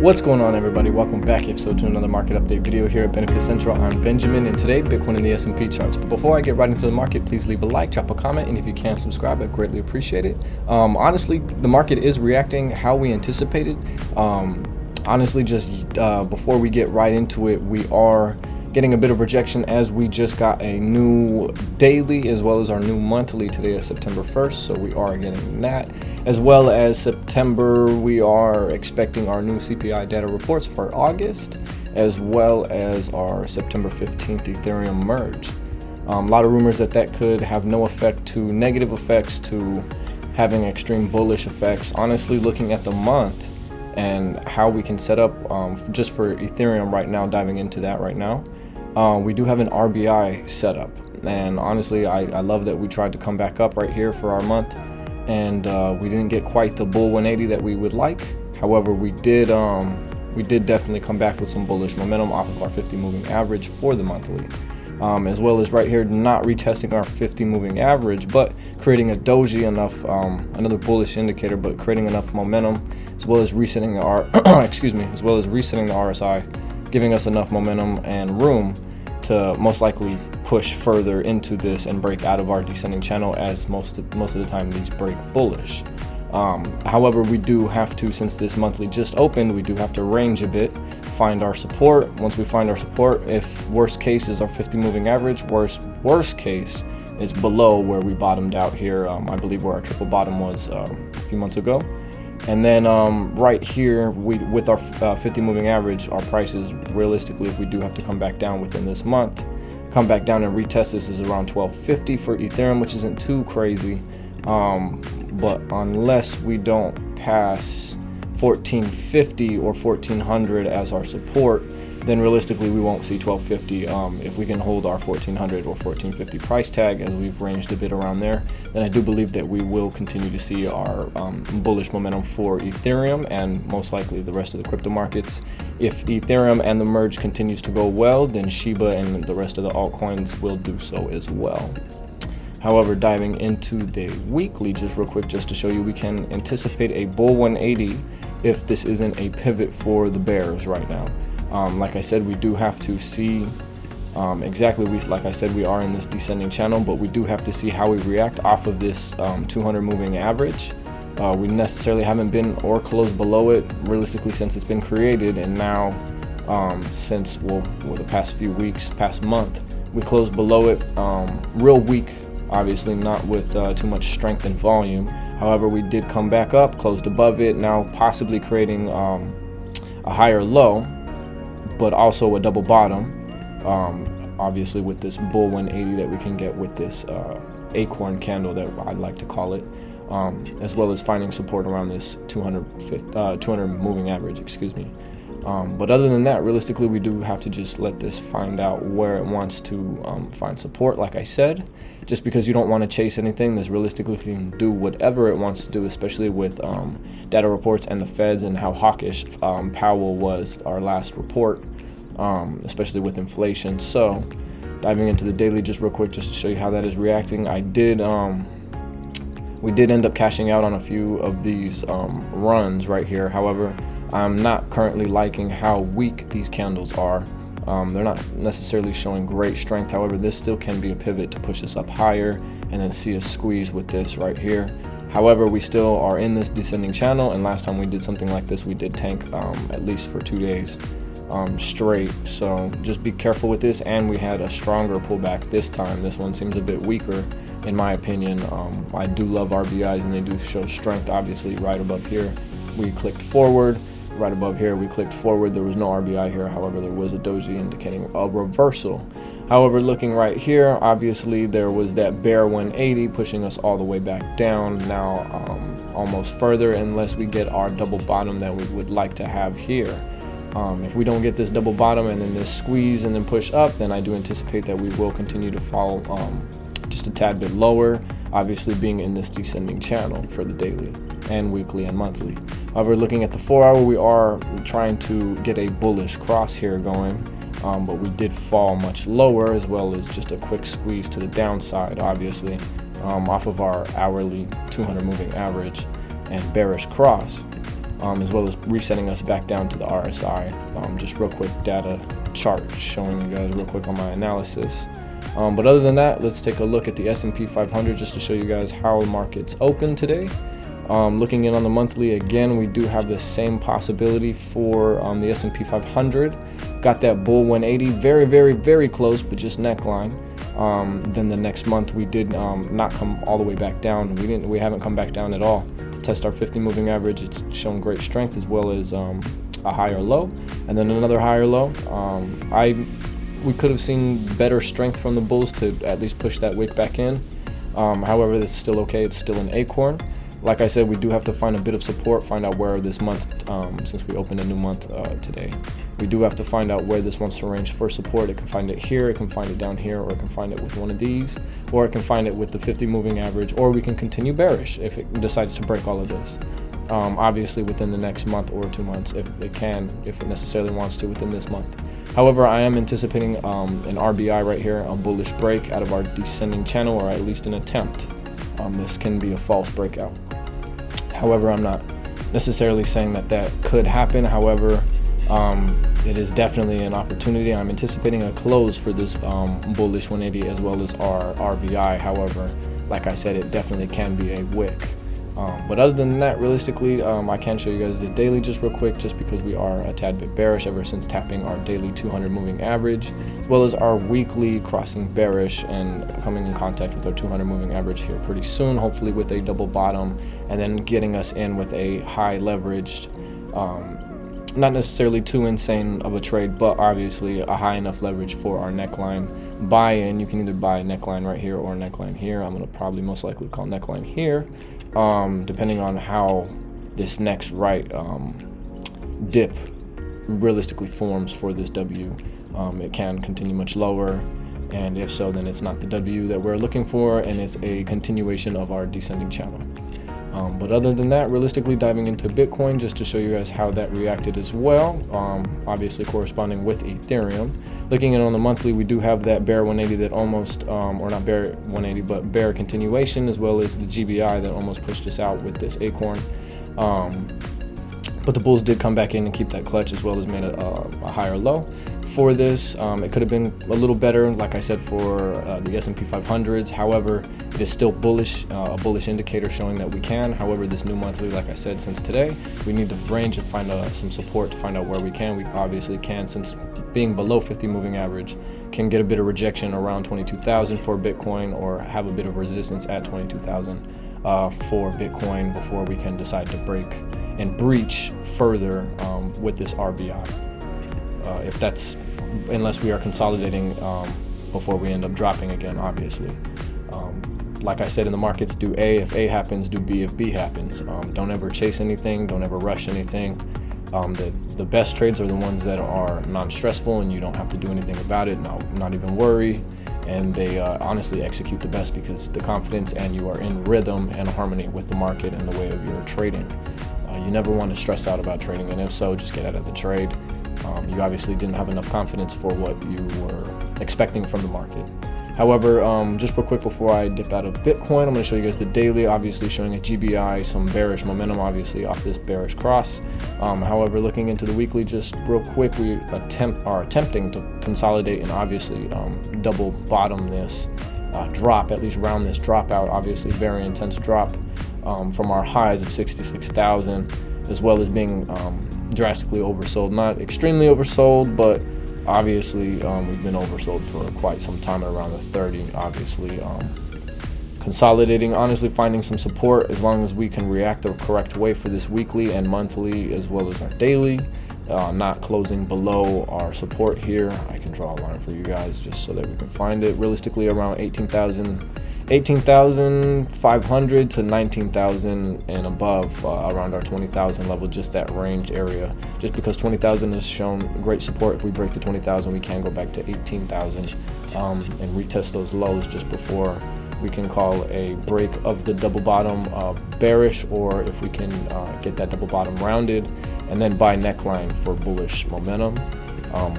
What's going on, everybody? Welcome back, if so, to another market update video here at Benefit Central. I'm Benjamin, and today Bitcoin and the S&P charts. But before I get right into the market, please leave a like, drop a comment, and if you can, subscribe. I greatly appreciate it. Honestly, the market is reacting how we anticipated. Before we get right into it, we are getting a bit of rejection as we just got a new daily as well as our new monthly. Today is September 1st, so we are getting that. As well as September, we are expecting our new CPI data reports for August, as well as our September 15th Ethereum merge. A lot of rumors that could have no effect to negative effects to having extreme bullish effects. Honestly, looking at the month and how we can set up just for Ethereum right now, diving into that right now. We do have an RBI setup, and honestly, I love that we tried to come back up right here for our month, and we didn't get quite the bull 180 that we would like. However, we did definitely come back with some bullish momentum off of our 50 moving average for the monthly, as well as right here not retesting our 50 moving average, but creating a doji enough, another bullish indicator, but creating enough momentum, as well as resetting the RSI, giving us enough momentum and room to most likely push further into this and break out of our descending channel, as most of the time these break bullish. However, we do have to, since this monthly just opened, we do have to range a bit, find our support. Once we find our support, if worst case is our 50 moving average, worst case is below where we bottomed out here, I believe where our triple bottom was a few months ago. And then right here, with our 50 moving average, our prices realistically, if we do have to come back down within this month, come back down and retest this, is around 1250 for Ethereum, which isn't too crazy. But unless we don't pass 1450 or 1400 as our support, then realistically we won't see 1250. If we can hold our 1400 or 1450 price tag, as we've ranged a bit around there, then I do believe that we will continue to see our bullish momentum for Ethereum and most likely the rest of the crypto markets. If Ethereum and the merge continues to go well, then Shiba and the rest of the altcoins will do so as well. However, diving into the weekly just real quick, just to show you, we can anticipate a bull 180 if this isn't a pivot for the bears right now. Like I said, we do have to see like I said, we are in this descending channel, but we do have to see how we react off of this 200 moving average. We necessarily haven't been or closed below it realistically since it's been created, and now since the past few weeks, past month, we closed below it real weak, obviously not with too much strength and volume. However, we did come back up, closed above it, now possibly creating a higher low, but also a double bottom, obviously with this bull 180 that we can get with this acorn candle that I'd like to call it, as well as finding support around this 200 moving average, but other than that, realistically, we do have to just let this find out where it wants to find support. Like I said, just because you don't want to chase anything, this realistically can do whatever it wants to do, especially with data reports and the Feds and how hawkish Powell was our last report, especially with inflation. So diving into the daily just real quick, just to show you how that is reacting, we did end up cashing out on a few of these runs right here. However, I'm not currently liking how weak these candles are. They're not necessarily showing great strength. However, this still can be a pivot to push us up higher and then see us squeeze with this right here. However, we still are in this descending channel, and last time we did something like this, we did tank at least for 2 days straight. So just be careful with this, and we had a stronger pullback this time. This one seems a bit weaker in my opinion. I do love RBIs, and they do show strength. Obviously, right above here we clicked forward. Right above here we clicked forward. There was no RBI here. However, there was a doji indicating a reversal. However, looking right here, obviously there was that bear 180 pushing us all the way back down, now almost further, unless we get our double bottom that we would like to have here. If we don't get this double bottom and then this squeeze and then push up, then I do anticipate that we will continue to fall just a tad bit lower, obviously being in this descending channel for the daily and weekly and monthly. However, looking at the 4 hour, we are trying to get a bullish cross here going, but we did fall much lower, as well as just a quick squeeze to the downside, obviously, off of our hourly 200 moving average and bearish cross. as well as resetting us back down to the RSI. Just real quick data chart showing you guys real quick on my analysis. But other than that, let's take a look at the S&P 500 just to show you guys how the market's open today. Looking in on the monthly, again, we do have the same possibility for the S&P 500. Got that bull 180, very, very, very close, but just neckline. Then the next month we did not come all the way back down. We haven't come back down at all to test our 50 moving average. It's shown great strength as well as a higher low, and then another higher low. We could have seen better strength from the bulls to at least push that wick back in. However, that's still okay. It's still an acorn. Like I said, we do have to find a bit of support, find out where this month, since we opened a new month today, we do have to find out where this wants to range for support. It can find it here, it can find it down here, or it can find it with one of these, or it can find it with the 50 moving average, or we can continue bearish if it decides to break all of this. Obviously within the next month or 2 months, if it necessarily wants to within this month. However, I am anticipating an RBI right here, a bullish break out of our descending channel, or at least an attempt. This can be a false breakout. However, I'm not necessarily saying that could happen. However, it is definitely an opportunity. I'm anticipating a close for this bullish 180 as well as our RBI. However, like I said, it definitely can be a wick. But other than that, realistically, I can show you guys the daily just real quick, just because we are a tad bit bearish ever since tapping our daily 200 moving average, as well as our weekly crossing bearish and coming in contact with our 200 moving average here pretty soon, hopefully with a double bottom, and then getting us in with a high leveraged, not necessarily too insane of a trade, but obviously a high enough leverage for our neckline buy-in. You can either buy a neckline right here or a neckline here. I'm going to probably most likely call neckline here, depending on how this next right dip realistically forms for this W. It can continue much lower, and if so, then it's not the W that we're looking for, and it's a continuation of our descending channel. But other than that, realistically diving into Bitcoin just to show you guys how that reacted as well, obviously corresponding with Ethereum. Looking at it on the monthly, we do have that bear 180 that almost, or not bear 180, but bear continuation, as well as the GBI that almost pushed us out with this acorn. But the bulls did come back in and keep that clutch, as well as made a higher low. For this, it could have been a little better, like I said, for the S&P 500s. However, it is still bullish, a bullish indicator showing that we can. However, this new monthly, like I said, since today, we need to range and find some support to find out where we can. We obviously can, since being below 50 moving average, can get a bit of rejection around 22,000 for Bitcoin, or have a bit of resistance at 22,000 for Bitcoin before we can decide to break and breach further with this RBI. If that's, unless we are consolidating before we end up dropping again, obviously. Like I said, in the markets, do A if A happens, do B if B happens. Don't ever chase anything, don't ever rush anything. The best trades are the ones that are non-stressful and you don't have to do anything about it, not even worry, and they honestly execute the best because the confidence and you are in rhythm and harmony with the market and the way of your trading. You never want to stress out about trading, and if so, just get out of the trade. You obviously didn't have enough confidence for what you were expecting from the market. However, just real quick before I dip out of Bitcoin, I'm going to show you guys the daily, obviously showing a GBI, some bearish momentum, obviously off this bearish cross. However, looking into the weekly, just real quick, we are attempting to consolidate and obviously double bottom this drop, at least round this drop out. Obviously, very intense drop from our highs of 66,000, as well as being drastically oversold. Not extremely oversold, but obviously we've been oversold for quite some time at around the 30. Obviously consolidating, honestly finding some support as long as we can react the correct way for this weekly and monthly, as well as our daily, not closing below our support here. I can draw a line for you guys just so that we can find it. Realistically around 18,500 to 19,000 and above, around our 20,000 level, just that range area. Just because 20,000 has shown great support, if we break to 20,000, we can go back to 18,000 and retest those lows just before we can call a break of the double bottom bearish, or if we can get that double bottom rounded and then buy neckline for bullish momentum.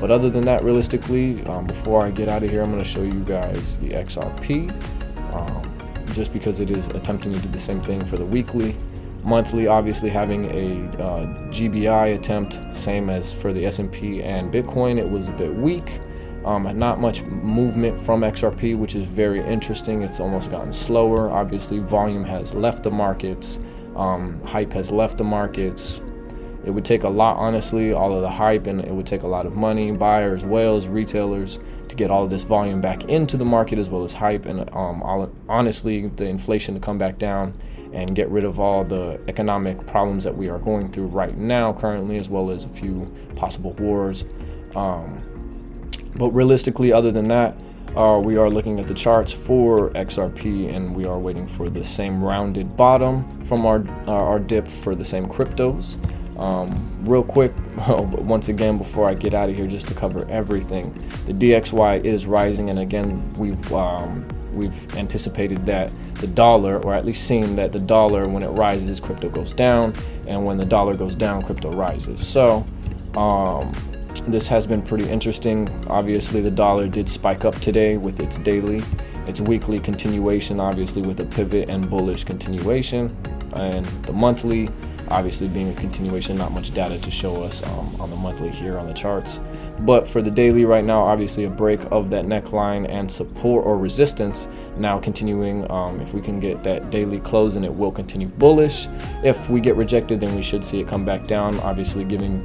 But other than that, realistically, before I get out of here, I'm going to show you guys the XRP. Just because it is attempting to do the same thing for the weekly. Monthly, obviously having a GBI attempt, same as for the S&P and Bitcoin, it was a bit weak. Not much movement from XRP, which is very interesting. It's almost gotten slower. Obviously, volume has left the markets. Hype has left the markets. It would take a lot, honestly, all of the hype, and it would take a lot of money, buyers, whales, retailers, to get all of this volume back into the market, as well as hype, and honestly, the inflation to come back down and get rid of all the economic problems that we are going through right now currently, as well as a few possible wars. But realistically, other than that, we are looking at the charts for XRP, and we are waiting for the same rounded bottom from our dip for the same cryptos. Real quick, once again, before I get out of here, just to cover everything, the DXY is rising, and again, we've anticipated that the dollar, or at least seen that the dollar, when it rises, crypto goes down, and when the dollar goes down, crypto rises. So this has been pretty interesting. Obviously, the dollar did spike up today with its daily, its weekly continuation, obviously with a pivot and bullish continuation, and the monthly obviously being a continuation. Not much data to show us on the monthly here on the charts, but for the daily right now, obviously a break of that neckline and support or resistance. Now continuing, if we can get that daily close, and it will continue bullish. If we get rejected, then we should see it come back down, obviously giving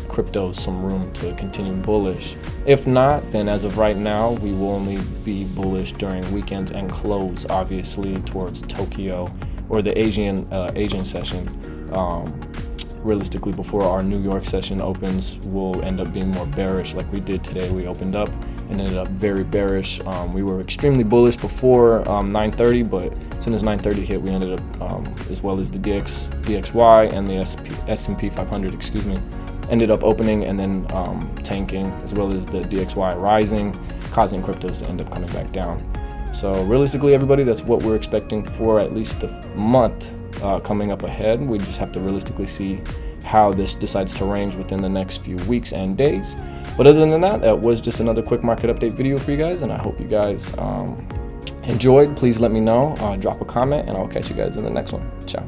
crypto some room to continue bullish. If not, then as of right now, we will only be bullish during weekends and close, obviously towards Tokyo or the Asian session. Realistically, before our New York session opens, we'll end up being more bearish like we did today. We opened up and ended up very bearish. We were extremely bullish before 9:30, but as soon as 9:30 hit, we ended up, as well as the DXY and the S&P 500, ended up opening and then tanking, as well as the DXY rising, causing cryptos to end up coming back down. So realistically, everybody, that's what we're expecting for at least the month coming up ahead. We just have to realistically see how this decides to range within the next few weeks and days. But other than that, that was just another quick market update video for you guys, and I hope you guys enjoyed. Please let me know, drop a comment, and I'll catch you guys in the next one. Ciao.